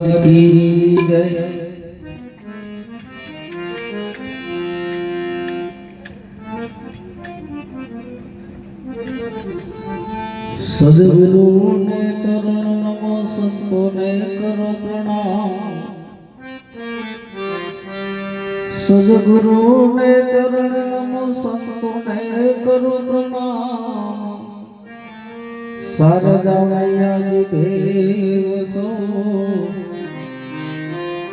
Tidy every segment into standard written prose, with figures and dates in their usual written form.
की जय। सद्गुरु ने चरण नमो, संतो ने करो प्रणाम। सद्गुरु ने चरण नमो, संतो ने करो प्रणाम। शारदा मैया जी देव सो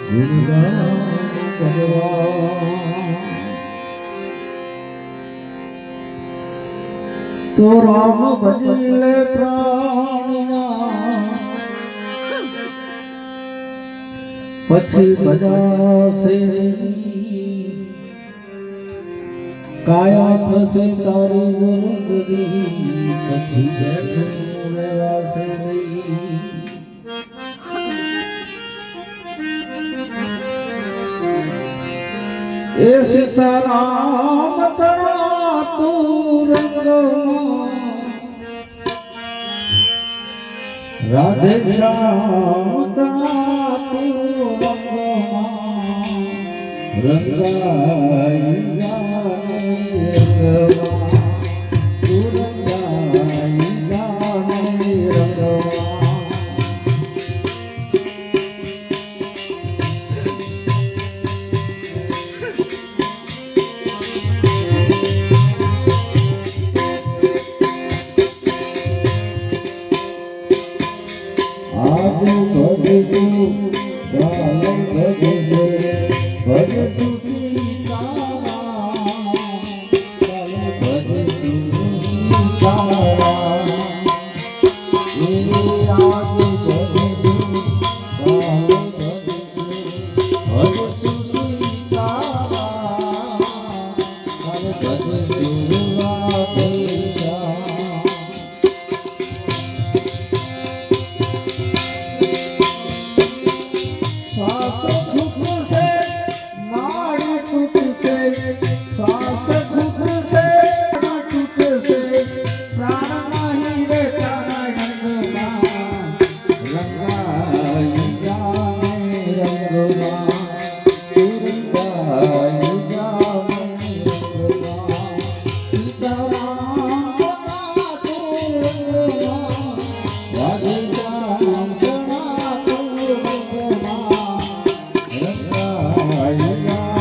गुणगान करवा। तो राम भजले प्राणिना, पछी भजासे काया थसे तारी गुरुगरी, पछी बैठो रेवासे नहीं। ए सीताराम तड़ा तू रंगो, राधे श्याम तड़ा तू रंगो। रंगाई जाने रंगवा, तू रंगाई जाने रंगवा। आदि भजसु बालम भजसु, भजसु सीताराम, बालम भजसु सीताराम। आदि भजसु बालम भजसु, भजसु सीताराम, बालम भजसु राधे श्याम। श्वास सुख से नाड़ी टूट से, श्वास सुख से नाड़ी टूट से, प्राण नहीं रहता रंगवा। रंगाई जाने रंगवा, तू रंगाई जाने रंगवा। सीताराम तड़ा तू रंगवा, राधे श्याम तड़ा तू रंगवा। रंगाई जाने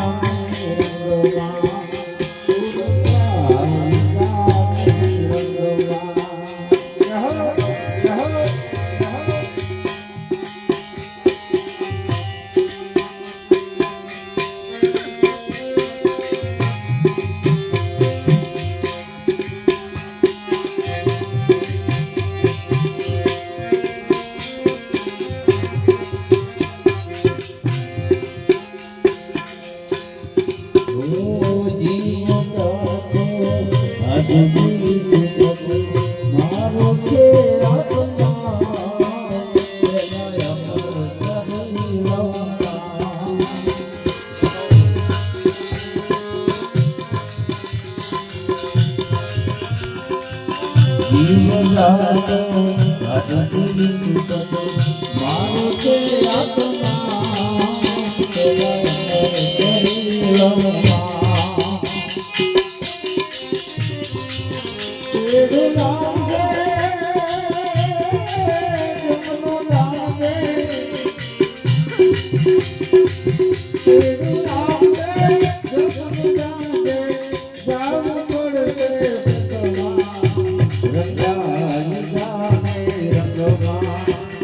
रंगवा,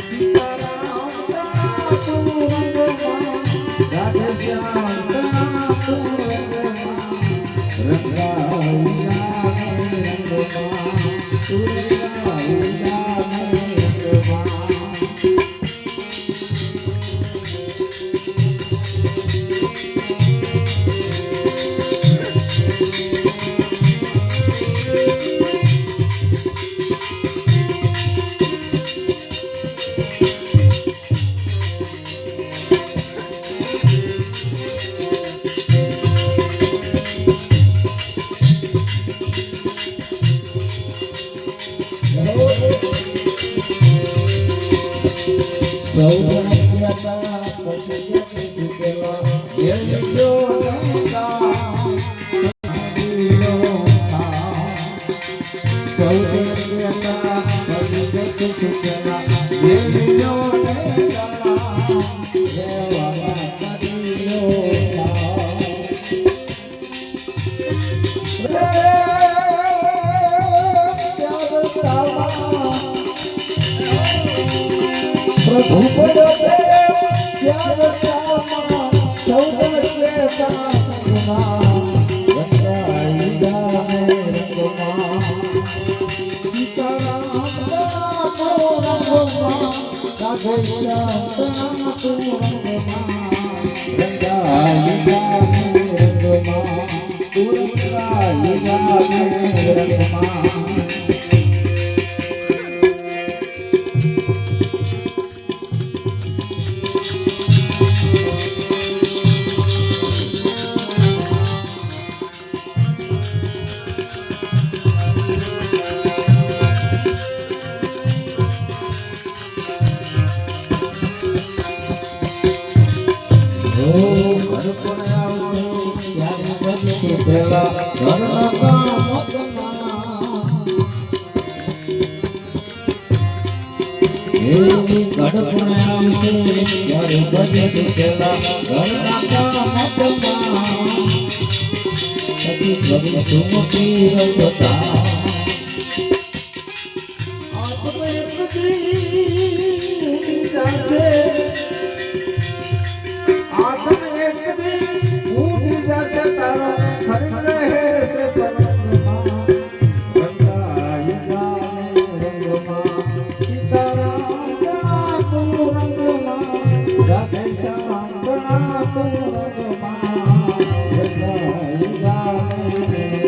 सीताराम પ્રભુ પડો તે ત્યાગ સામા સૌદર કેતા ગુના વંદાઈ જાને રંગમાં સીતારામ નામો રંગમાં સાધે શ્યામ તું રંગમાં વંદાઈ જાને રંગમાં તું વંદાઈ જાને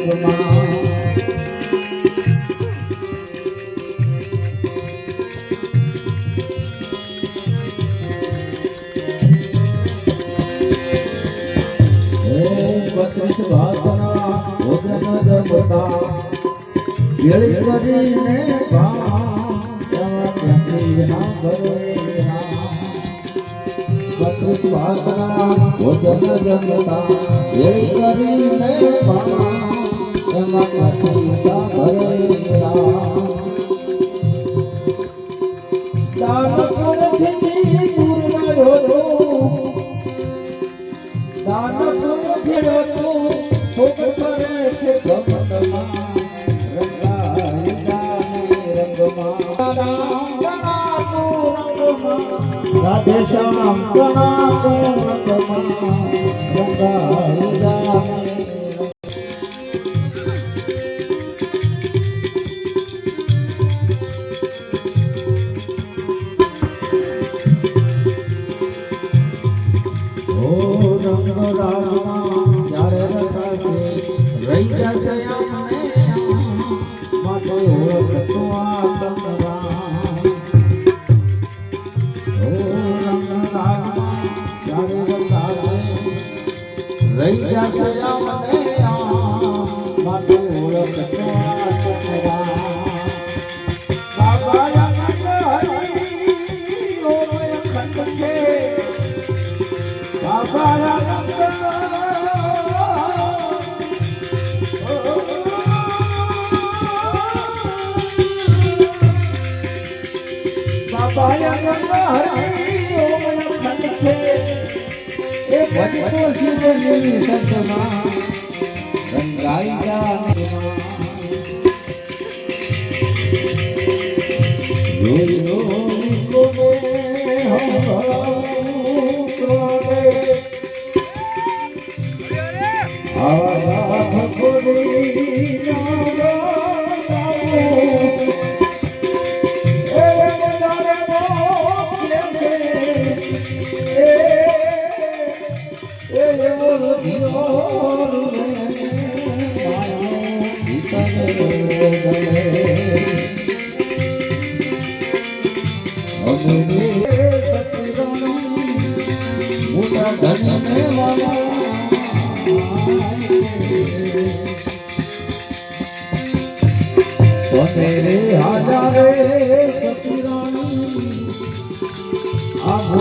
રંગમાં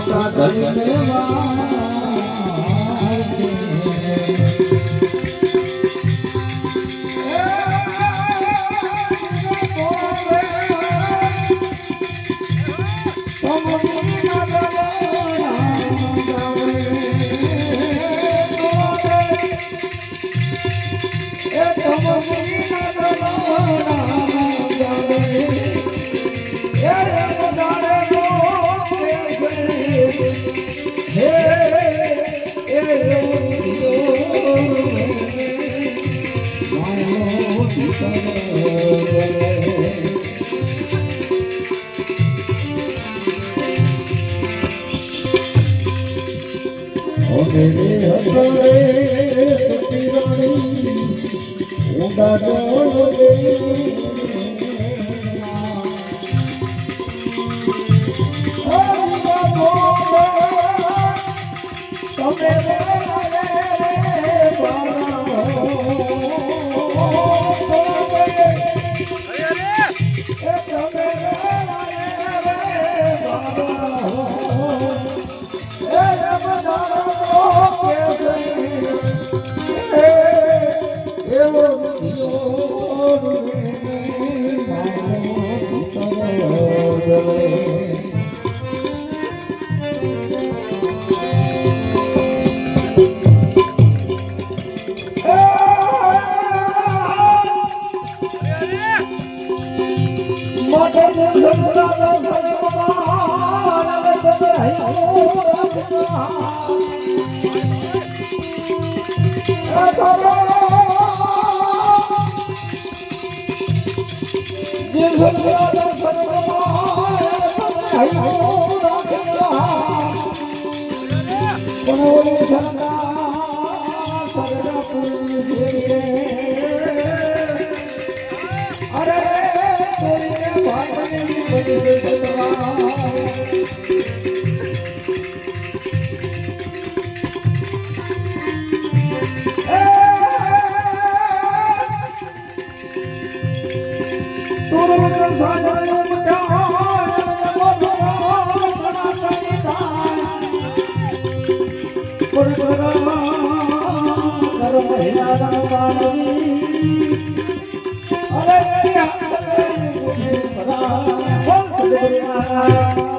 લોકા ધરીને વારજે. અરે